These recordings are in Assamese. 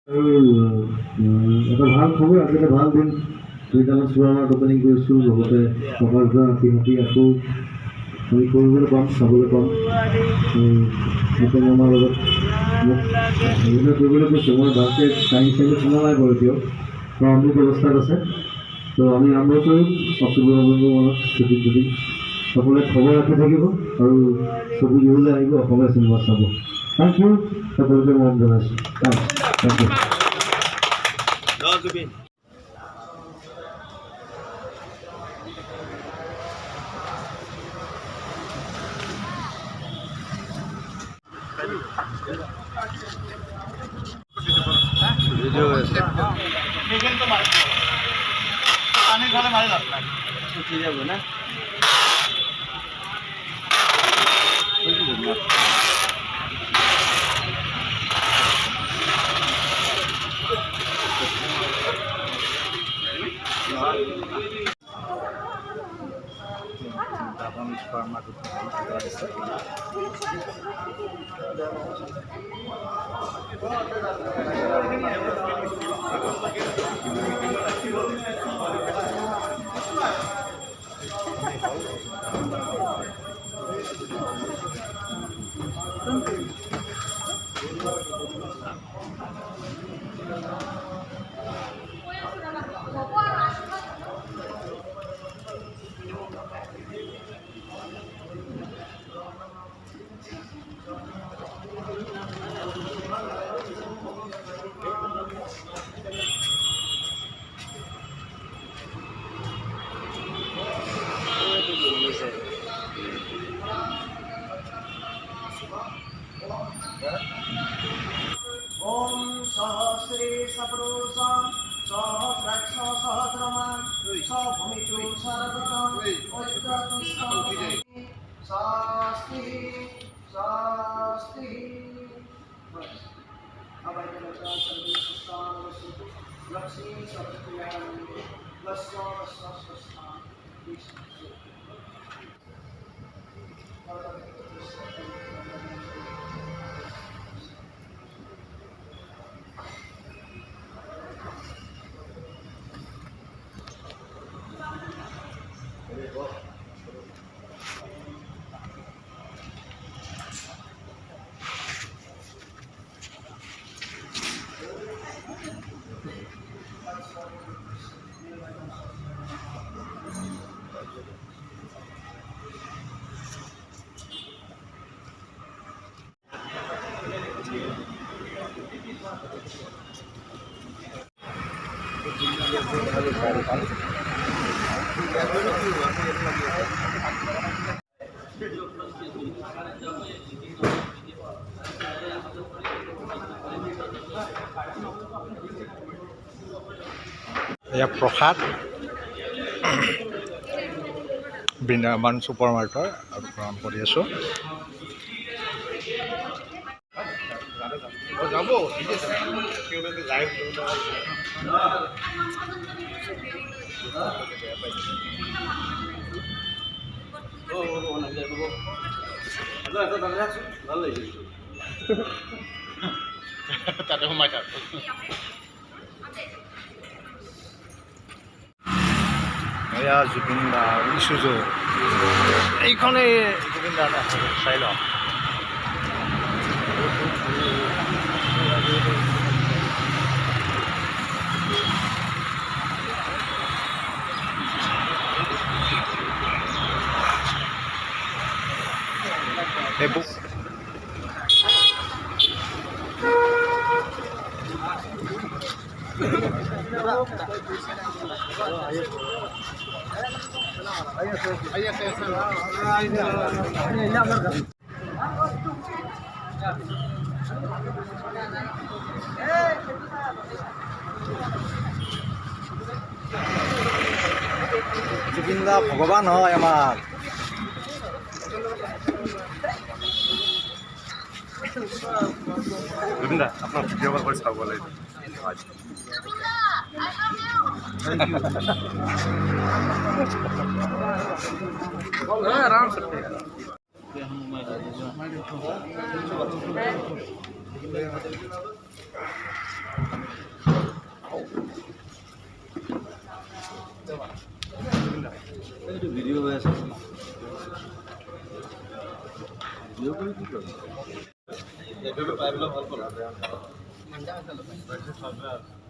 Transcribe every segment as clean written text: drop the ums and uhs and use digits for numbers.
এটা ভাল খবৰ। আজি এটা ভাল দিন। দুইটামান চুৱাৰত অপেনিং কৰিছোঁ, লগতে কমাৰজা হাতী আকৌ আমি কৰিবলৈ পাম, চাবলৈ পাম। মুকুল মামাৰ লগত মোক অভিনয় কৰিবলৈ কৈছোঁ। মই ভালকৈ টাইম শুনা নাই বাৰু এতিয়াও, অমৃত ব্যৱস্থাত আছে। তো আমি আৰম্ভ কৰিম অক্টোবৰ নৱেম্বৰ মানত ছুটিত যদি সকলোৱে খবৰ ৰাখি থাকিব আৰু ছবি গৃহলৈ আহিব, অসমীয়া চিনেমা চাব। থেংক ইউ, সকলোকে মৰম জনাইছোঁ। Thank you. ओम सहस्रे सप्रोसा सहस्राक्ष सहस्रमान सभूमिषु सर्वतम उद्गतुष्टि शास्ति शास्ति लक्ष्मी सत्यानंद এয়া প্ৰসাদ বৃন্দাবন ছুপাৰ মাৰ্কেটৰ গ্ৰহণ কৰি আছোঁ। তাতে সোমাই থাক। এয়া জুবিন দা ইছুজু, এইখনে জুবিন দা চাই লওঁ। এইবোৰ জুবিন দা ভগৱান হয় আমাৰ। জুবিন দা আপোনাৰ ভিডিঅ' কল কৰি চাব লাগিব। आराम से हम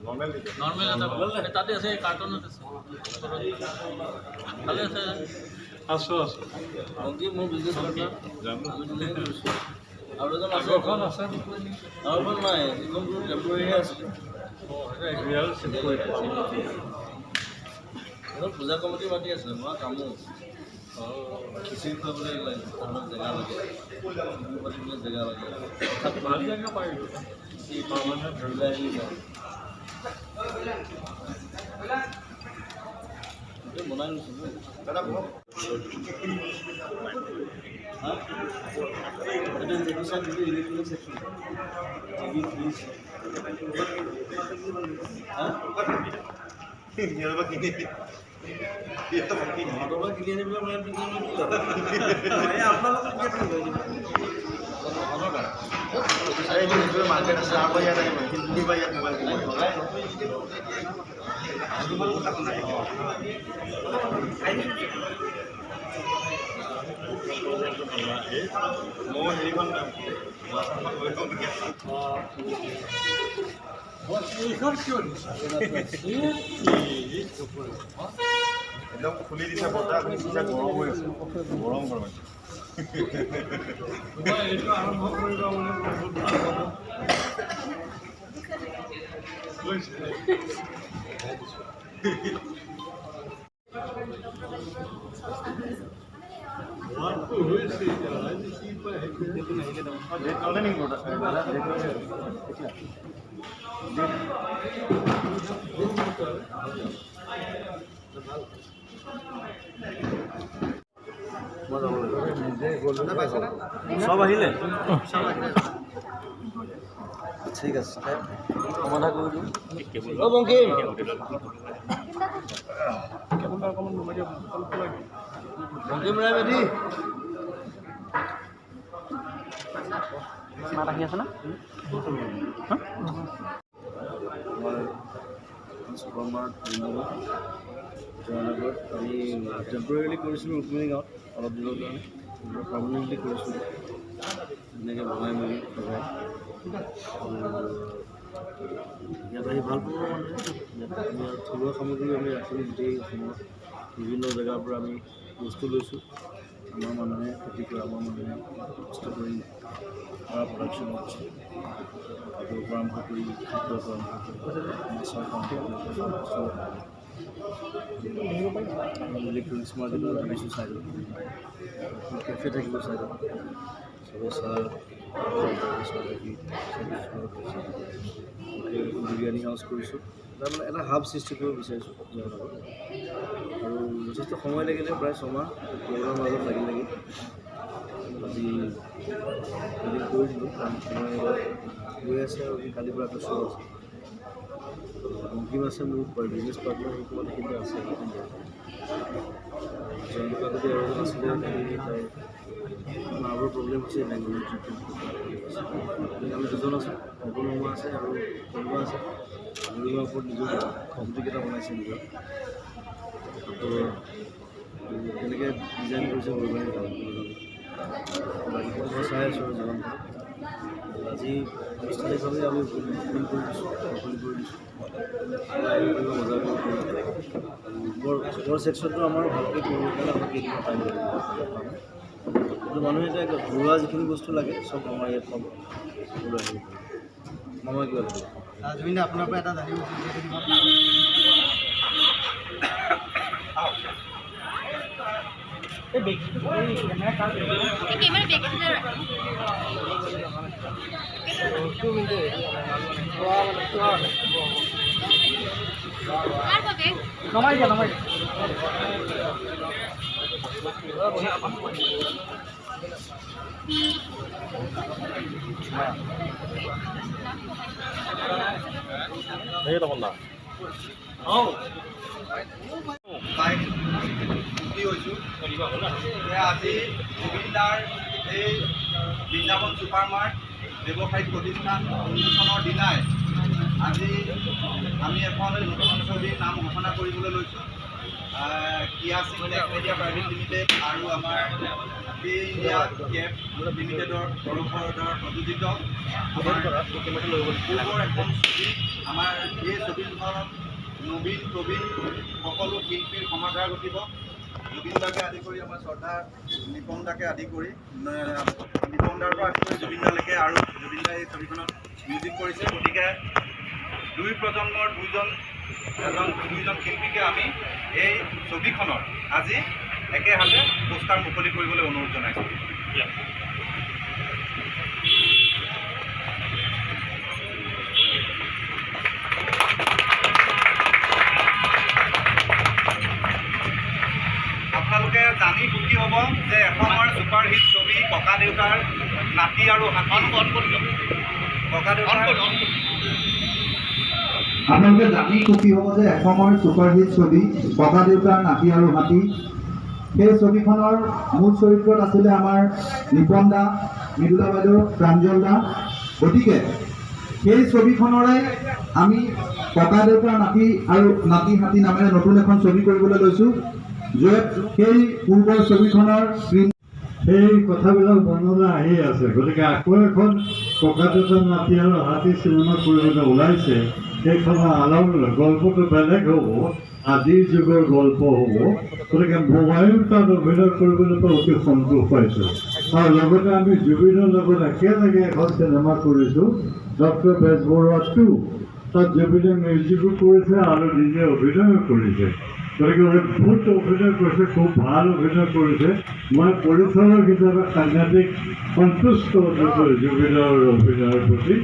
নৰ্মেল তাতে আছে কাৰ্টুনত আছে ভালে আছে আছোঁ অংকি মোৰ বিজনেছ আৰু এজন আছে আৰু এখন নাই এখন টেম্পৰেৰীহে আছিলে পূজা কমিটি মাতি আছে মই কামো খিচিৰি খুৱাবলৈ অলপ জেগা লাগে পাতিবলৈ জেগা লাগে বনাই লৈছোঁ ইলেক্ট্ৰনিক ছেকশ্যন টিভি ফ্ৰিজ কিনি আনিবলৈ মানে মাৰ্কেট আছে আমাৰ ইয়াত মই হেৰিখন একদম খুলি দিছে বতাহ আপুনি চিন্তা গৰম হৈ আছে গৰম এইটো আৰম্ভ কৰিব সব আহিলে ঠিক আছে সমাধা কৰি দিওঁ বংকিম বংকিম ৰায় বেদি মাত আহি আছে না জয়নগৰত আমি টেম্পৰেৰীলি কৰিছিলোঁ ৰুক্মিণী গাঁৱত অলপ দিনৰ কাৰণে পাৰ্মানেণ্টলি কৰিছিলোঁ ধুনীয়াকৈ বনাই মেলি লগাই ইয়াত আহি ভাল পাব মানুহে ইয়াত থলুৱা সামগ্ৰী আমি ৰাখিলোঁ গোটেই অসমত বিভিন্ন জেগাৰ পৰা আমি বস্তু লৈছোঁ আমাৰ মানুহে খেতি কৰে আমাৰ মানুহে কষ্ট কৰি কৰা প্ৰডাকশ্যন হচ্ছে খাদ্যৰ পৰা আৰম্ভ কৰি খাদ্যৰ পৰা আৰম্ভ কৰি মাছৰ ইলেক্ট্ৰনিক্স মাৰ্কেটত ভাবিছোঁ চাইডত কেফে থাকিব চাইডত চবে চাহ বিৰিয়ানী হাউচ কৰিছোঁ তাৰমানে এটা হাব সৃষ্টি কৰিব বিচাৰিছোঁ জয়নগৰত আৰু যথেষ্ট সময় লাগিলে প্ৰায় ছমাহ প্ৰগ্ৰামৰ মাজত লাগি আজি এদিন কৰি দিলোঁ কাৰণ সময় গৈ আছে আৰু কালিৰ পৰা এটা শ্ব' আছে বংকিম আছে মোৰ বিজনেছ পাৰ্টনাৰ সেইসময়ত কিন্তু আছে জয়ন্তকা যদি আৰু এজন আছিলে তাই নাৰ্ভৰ প্ৰব্লেম হৈছে বেংগলৰ ট্ৰিটমেণ্ট আমি দুজন আছোঁ অগুণ শৰ্মা আছে আৰু কৰ্মা আছে অগুণৰ ওপৰত নিজৰ কম্পিউটাৰকেইটা বনাইছে নিজৰ তেনেকৈ ডিজাইন কৰিছে অৰ্গেনিক বাকীখন মই চাই আছোঁ আৰু জনাম আজি আনুষ্ঠানিকভাৱে আমি ওপেনিং কৰি দিছোঁ মুকলি কৰি দিছোঁ বজাৰ বৰ ছেকশ্যনটো আমাৰ ভালকৈ কৰিব কাৰণে আমাক কেইদিনমান টাইম লাগিব কিন্তু মানুহে এতিয়া ঘৰুৱা যিখিনি বস্তু লাগে চব আমাৰ ইয়াত পাব সকলো আহিব মামা কিবা লাগিব জুবিন আপোনাৰ পৰা এটা জানিব নমাই দিয়া তখন না আজি জুবিনদাৰ এই বৃন্দাবন ছুপাৰ মাৰ্ট ব্যৱসায়িক প্ৰতিষ্ঠান উন্মোচনৰ দিনাই আজি আমি এখন নতুন ছবিৰ নাম ঘোষণা কৰিবলৈ লৈছোঁ কিয়া চিমেণ্ট মিডিয়া প্ৰাইভেট লিমিটেড আৰু আমাৰ হেপী ইণ্ডিয়া কেব লিমিটেডৰ তৰফৰ দ্বাৰা প্ৰযোজিত আমাৰ পূৰ্বৰ এখন ছবি, আমাৰ এই ছবিখনত নবীন প্ৰবীণ সকলো শিল্পীৰ সমাধাৰ ঘটিব। জুবিন দাকে আদি কৰি আমাৰ শ্ৰদ্ধা নিপন দাকে আদি কৰি নিপন দাৰ পৰা আদি কৰি জুবিন দালৈকে, আৰু জুবিন দাই এই ছবিখনত মিউজিক কৰিছে। গতিকে দুই প্ৰজন্মৰ দুইজন শিল্পীকে আমি এই ছবিখনৰ আজি একেহাতে পোষ্টাৰ মুকলি কৰিবলৈ অনুৰোধ জনাইছোঁ। আপোনালোকে জানি সুখী হ'ব যে এসময়ৰ ছুপাৰ হিট ছবি ককা দেউতাৰ নাতি আৰু হাতী, আপোনালোকে জানি সুখী হ'ব যে এসময়ৰ ছুপাৰহিট ছবি ককা দেউতাৰ নাতি আৰু হাতী, সেই ছবিখনৰ মূল চৰিত্ৰত আছিলে আমাৰ নিপন দা, মৃদুলা বাইদেউ, প্ৰাঞ্জল দা। গতিকে সেই ছবিখনৰে আমি ককা দেউতাৰ নাতি আৰু নাতি হাতী নামেৰে নতুন এখন ছবি কৰিবলৈ লৈছোঁ, য'ত সেই পূৰ্বৰ ছবিখনৰ সেই কথাবিলাক মনলৈ আহি আছে। গতিকে আকৌ এখন ককা দেউতাৰ নাতি আৰু হাতী চিনেমা কৰিবলৈ ওলাইছে। সেইখনৰ গল্পটো বেলেগ হ'ব, আজিৰ যুগৰ গল্প হ'ব। গতিকে ময়ো তাত অভিনয় কৰিবলৈ পাই অতি সন্তোষ পাইছোঁ। আৰু লগতে আমি জুবিনৰ লগত একেলগে এখন চিনেমা কৰিছোঁ, ডক্টৰ বেজবৰুৱা 2। তাত জুবিনে মিউজিকো কৰিছে আৰু নিজে অভিনয়ো কৰিছে। গতিকে বহুত অভিনয় কৰিছে, খুব ভাল অভিনয় কৰিছে। মই পৰিচালক হিচাপে সাংঘাতিক সন্তুষ্ট জুবিনৰ অভিনয়ৰ প্ৰতি।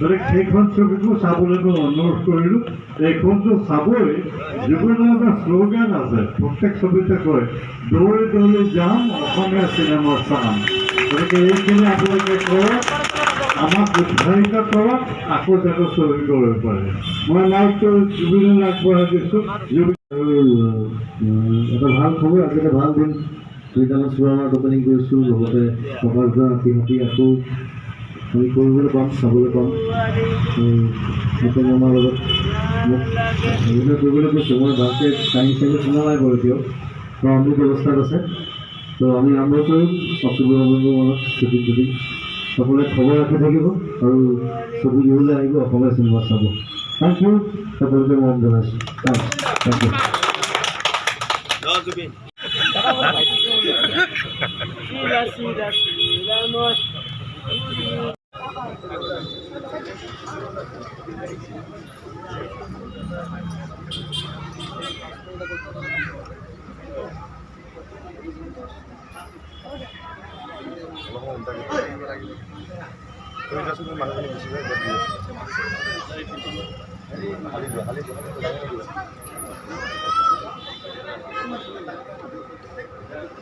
গতিকে সেইখন ছবিকো চাবলৈ মই অনুৰোধ কৰিলোঁ। এইখনটো চাবই। জুবিনৰ এটা শ্লোগান আছে, প্ৰত্যেক ছবিতে কয়, দৌৰি দৌৰি যাম অসমীয়া চিনেমা চাম। গতিকে এইখিনি আপোনালোকে কৰক, আমাক উৎসাহিত কৰক, আকৌ যাতে ছবি কৰিব পাৰে। মই লাইকটো জুবিনলৈ আগবঢ়াই দিছোঁ। এটা ভাল খবৰ, আজি এটা ভাল দিন। দুইটামান চুপাৰ মাৰ্ট অপেনিং কৰিছোঁ, লগতে টকাৰ পৰা হাতী আকৌ আমি কৰিবলৈ পাম, চাবলৈ পাম। নিপন মামাৰ লগত মোক অভিনয় কৰিবলৈ কৈছোঁ। মই ভালকৈ টাইম শুনা নাই বাৰু, এতিয়াও প্ৰাৰম্ভিক অৱস্থাত আছে। তো আমি আৰম্ভ কৰিম অক্টোবৰ নৱেম্বৰ মানত শ্বুটিং। সকলোৱে খবৰ ৰাখি থাকিব আৰু ছবি দিবলৈ আহিব, অসমীয়া চিনেমা চাব। থেংক ইউ, সকলোকে মৰম জনাইছোঁ। Thank you.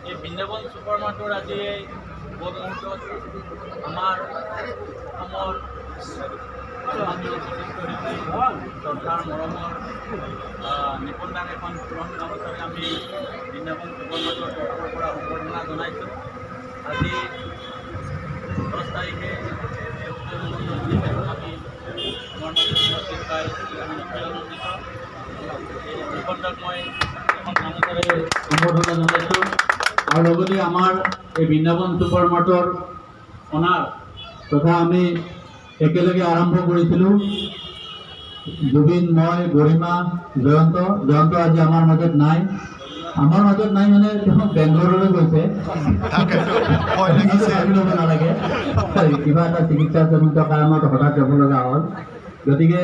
এই বৃন্দাবন ছুপাৰ মাৰ্টৰ আজি এই শুভ মুহূৰ্তত আমাৰ অসমৰ স্থানীয় বিশিষ্ট শিল্পী শ্ৰদ্ধাৰ মৰমৰ নিপন দাক এখন পূৰণ গামোচাৰে আমি বৃন্দাবন ছুপাৰ মাৰ্টৰ তৰফৰ পৰা সম্বৰ্ধনা জনাইছোঁ। আজি 10 তাৰিখে আমি আমাৰ মাজত পাই আমি আনন্দিত। নিপন দাক মই এখন গামোচাৰে সম্বৰ্ধনা জনাইছোঁ। আৰু লগতে আমাৰ এই বৃন্দাবন ছুপাৰ মাৰ্টৰ অনাৰ তথা আমি একেলগে আৰম্ভ কৰিছিলোঁ জুবিন, মই, গৰিমা, জয়ন্ত আজি আমাৰ মাজত নাই। আমাৰ মাজত নাই মানে তেওঁ বেংগলৰলৈ গৈছে, ল'ব নালাগে, কিবা এটা চিকিৎসাজনিত কাৰণত হঠাৎ যাব লগা হ'ল। গতিকে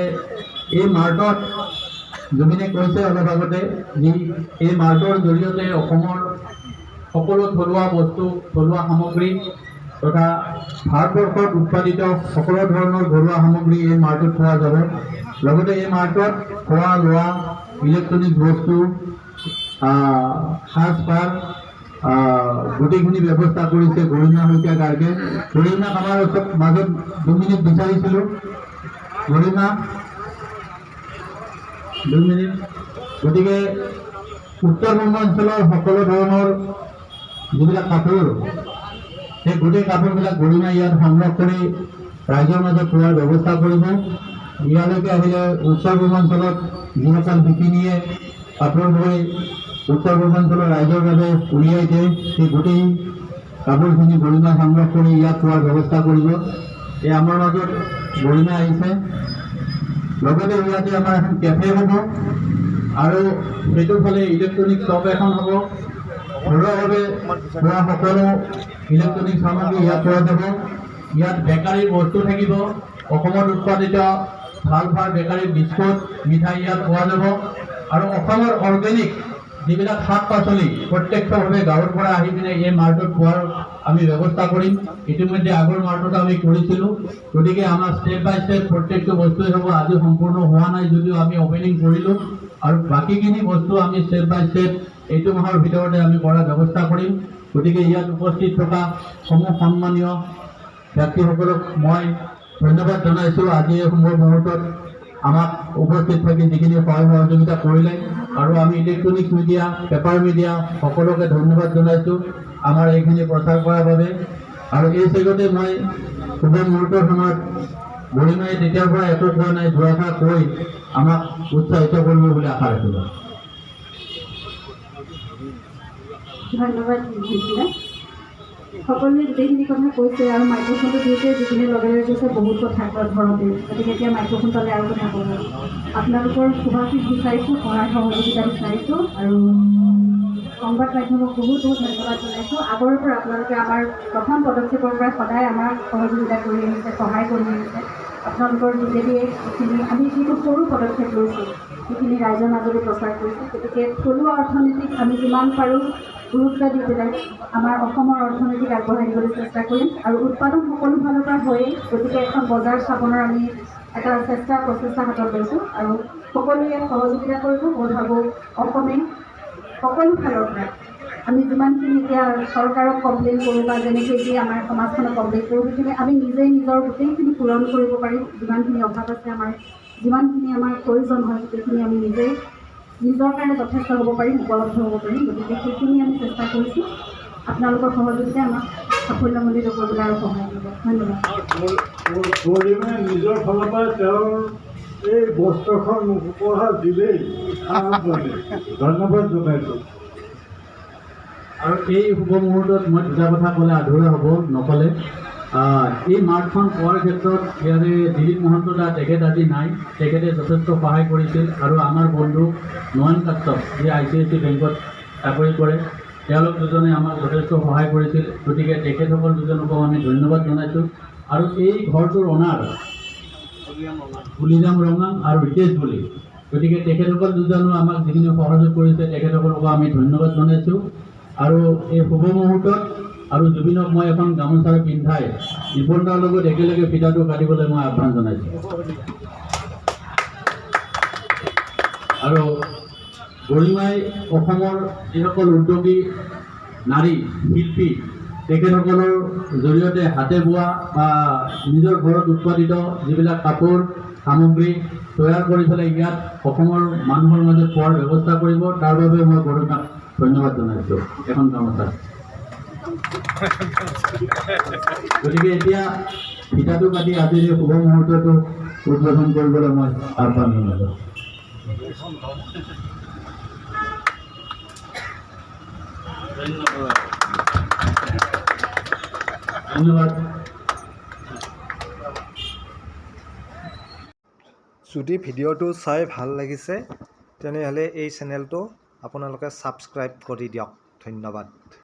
এই মাৰ্টত জুবিনে কৈছে অলপ আগতে যি এই মাৰ্টৰ জৰিয়তে অসমৰ সকলো থলুৱা বস্তু, থলুৱা সামগ্ৰী তথা ভাৰতবৰ্ষত উৎপাদিত সকলো ধৰণৰ ঘৰুৱা সামগ্ৰী এই মাৰ্টত পোৱা যাব। লগতে এই মাৰ্টত খোৱা লোৱা, ইলেক্ট্ৰনিক বস্তু, সাজপাৰ গোটেইখিনি ব্যৱস্থা কৰিছে গৰিমা শইকীয়া গাৰ্গে। গৰিমাক আমাৰ মাজত 2 মিনিট বিচাৰিছিলোঁ। গৰিমা 2 মিনিট। গতিকে উত্তৰ পূৰ্বাঞ্চলৰ সকলো ধৰণৰ যিবিলাক কাপোৰ, সেই গোটেই কাপোৰবিলাক গৰিমা ইয়াত সংগ্ৰহ কৰি ৰাইজৰ মাজত পোৱাৰ ব্যৱস্থা কৰিব। ইয়ালৈকে আহিলে উত্তৰ পূৰ্বাঞ্চলত যিসকল শিপিনীয়ে কাপোৰ বৈ উত্তৰ পূৰ্বাঞ্চলৰ ৰাইজৰ বাবে উলিয়াই দিয়ে, সেই গোটেই কাপোৰখিনি গৰিমা সংগ্ৰহ কৰি ইয়াত থোৱাৰ ব্যৱস্থা কৰিব। এই আমাৰ মাজত গৰিমা আহিছে। লগতে ইয়াতে আমাৰ এখন কেফে হ'ব আৰু সেইটো ফালে ইলেক্ট্ৰনিক শ্বপ এখন হ'ব। ঘৰুৱাভাৱে হোৱা সকলো ইলেক্ট্ৰনিক সামগ্ৰী ইয়াত পোৱা যাব। ইয়াত বেকাৰীৰ বস্তু থাকিব। অসমত উৎপাদিত ভাল ভাল বেকাৰী বিস্কুট মিঠাই ইয়াত পোৱা যাব আৰু অসমৰ অৰ্গেনিক যিবিলাক শাক পাচলি প্ৰত্যক্ষভাৱে গাঁৱৰ পৰা আহি পিনে এই মাৰ্টত পোৱাৰ আমি ব্যৱস্থা কৰিম। ইতিমধ্যে আগৰ মাৰ্টত আমি কৰিছিলোঁ। গতিকে আমাৰ ষ্টেপ বাই ষ্টেপ প্ৰত্যেকটো বস্তুৱে হ'ব। আজি সম্পূৰ্ণ হোৱা নাই যদিও আমি অপেনিং কৰিলোঁ আৰু বাকীখিনি বস্তু আমি ষ্টেপ বাই ষ্টেপ এইটো মাহৰ ভিতৰতে আমি কৰাৰ ব্যৱস্থা কৰিম। গতিকে ইয়াত উপস্থিত থকা সমূহ সন্মানীয় ব্যক্তিসকলক মই ধন্যবাদ জনাইছোঁ। আজি এই শুভ মুহূৰ্তত আমাক উপস্থিত থাকি যিখিনি সহায় সহযোগিতা কৰিলে আৰু আমি ইলেক্ট্ৰনিক্স মিডিয়া, পেপাৰ মিডিয়া সকলোকে ধন্যবাদ জনাইছোঁ আমাৰ এইখিনি প্ৰচাৰ কৰাৰ বাবে। আৰু এই চেগতে মই শুভ মুহূৰ্তৰ সময়ত গৰিমাই তেতিয়াৰ পৰা একো হোৱা নাই দুআষাৰ কৈ আমাক উৎসাহিত কৰিব বুলি আশা ৰাখিলোঁ। ধন্যবাদ দিছিলে। সকলোৱে গোটেইখিনি কথা কৈছে আৰু মাইক্ৰফোনটো দিওঁতে যিখিনি লগে লগে কৈছে বহুত কথা ঘৰতে। গতিকে এতিয়া মাইক্ৰফোন পালে আৰু কথা ক'ব। আপোনালোকৰ শুভাশীষ বিচাৰিছোঁ, সহায় সহযোগিতা বিচাৰিছোঁ আৰু সংবাদ মাধ্যমক বহুত বহুত ধন্যবাদ জনাইছোঁ। আগৰ পৰা আপোনালোকে আমাৰ প্ৰথম পদক্ষেপৰ পৰা সদায় আমাক সহযোগিতা কৰি আহিছে, সহায় কৰি আহিছে। আপোনালোকৰ যোগেদিয়ে এইখিনি আমি যিটো সৰু পদক্ষেপ লৈছোঁ সেইখিনি ৰাইজৰ মাজলৈ প্ৰচাৰ কৰিছোঁ। গতিকে থলুৱা অৰ্থনীতিক আমি যিমান পাৰোঁ গুৰুত্ব দি পেলাই আমাৰ অসমৰ অৰ্থনীতিক আগবঢ়াই দিবলৈ চেষ্টা কৰিম আৰু উৎপাদন সকলো ফালৰ পৰা হয়েই। গতিকে এখন বজাৰ স্থাপনৰ আমি এটা প্ৰচেষ্টা হাতত লৈছোঁ আৰু সকলোৱে সহযোগিতা কৰিব। মই ভাবোঁ অসমে সকলো ফালৰ পৰা আমি যিমানখিনি এতিয়া চৰকাৰক কমপ্লেইন কৰোঁ বা যেনেকৈ যি আমাৰ সমাজখনক কমপ্লেইন কৰোঁ সেইখিনি আমি নিজেই নিজৰ গোটেইখিনি পূৰণ কৰিব পাৰিম। যিমানখিনি অভাৱ আছে আমাৰ, যিমানখিনি আমাৰ প্ৰয়োজন হয় গোটেইখিনি আমি নিজেই নিজৰ কাৰণে যথেষ্ট হ'ব পাৰিম, উপলব্ধ হ'ব পাৰিম। গতিকে সেইখিনি আমি চেষ্টা কৰিছোঁ। আপোনালোকৰ সহযোগিতা আমাক সাফল্যমণ্ডিত কৰিবলৈ আৰু সহায় কৰিব। ধন্যবাদ। গৰিমাই নিজৰ ফালৰ পৰা তেওঁৰ এই বস্ত্ৰখন উপহাৰ দিলেই ধন্যবাদ জনাইছোঁ। আৰু এই শুভ মুহূৰ্তত মই দুটা কথা ক'লে আধৰুৱা হ'ব নক'লে। এই মাৰ্টখন পোৱাৰ ক্ষেত্ৰত ইয়াৰে দিলীপ মহন্ত দা তেখেত আজি নাই। তেখেতে যথেষ্ট সহায় কৰিছিল আৰু আমাৰ বন্ধু নয়ন কাশ্যপ যি ICICI বেংকত চাকৰি কৰে, তেওঁলোক দুজনে আমাক যথেষ্ট সহায় কৰিছিল। গতিকে তেখেতসকল দুজনকো আমি ধন্যবাদ জনাইছোঁ। আৰু এই ঘৰটোৰ অনাৰ পুলিজাম ৰঙাং আৰু ৰিতেশ বুলি, গতিকে তেখেতসকল দুজনো আমাক যিখিনি সহযোগ কৰিছে তেখেতসকলকো আমি ধন্যবাদ জনাইছোঁ। আৰু এই শুভ মুহূৰ্তত আৰু জুবিনক মই এখন গামোচা পিন্ধাই নিপুণ দাৰ লগত একেলগে ফিতাটো কাটিবলৈ মই আহ্বান জনাইছোঁ। আৰু গৰিমাই অসমৰ যিসকল উদ্যোগী নাৰী শিল্পী তেখেতসকলৰ জৰিয়তে হাতে বোৱা বা নিজৰ ঘৰত উৎপাদিত যিবিলাক কাপোৰ সামগ্ৰী তৈয়াৰ কৰি পেলাই ইয়াত অসমৰ মানুহৰ মাজত পোৱাৰ ব্যৱস্থা কৰিব। তাৰ বাবে মই গৰিমাক ধন্যবাদ জনাইছোঁ এখন গামোচা। গতিকে এতিয়া ফিতাটো কাটি আজিৰ এই শুভ মুহূৰ্তটো উদ্বোধন কৰিবলৈ মই আহ্বান জনাইছোঁ। ধন্যবাদ। যদি ভিডিঅ'টো চাই ভাল লাগিছে তেনেহ'লে এই চেনেলটো আপোনালোকে ছাবস্ক্ৰাইব কৰি দিয়ক। ধন্যবাদ।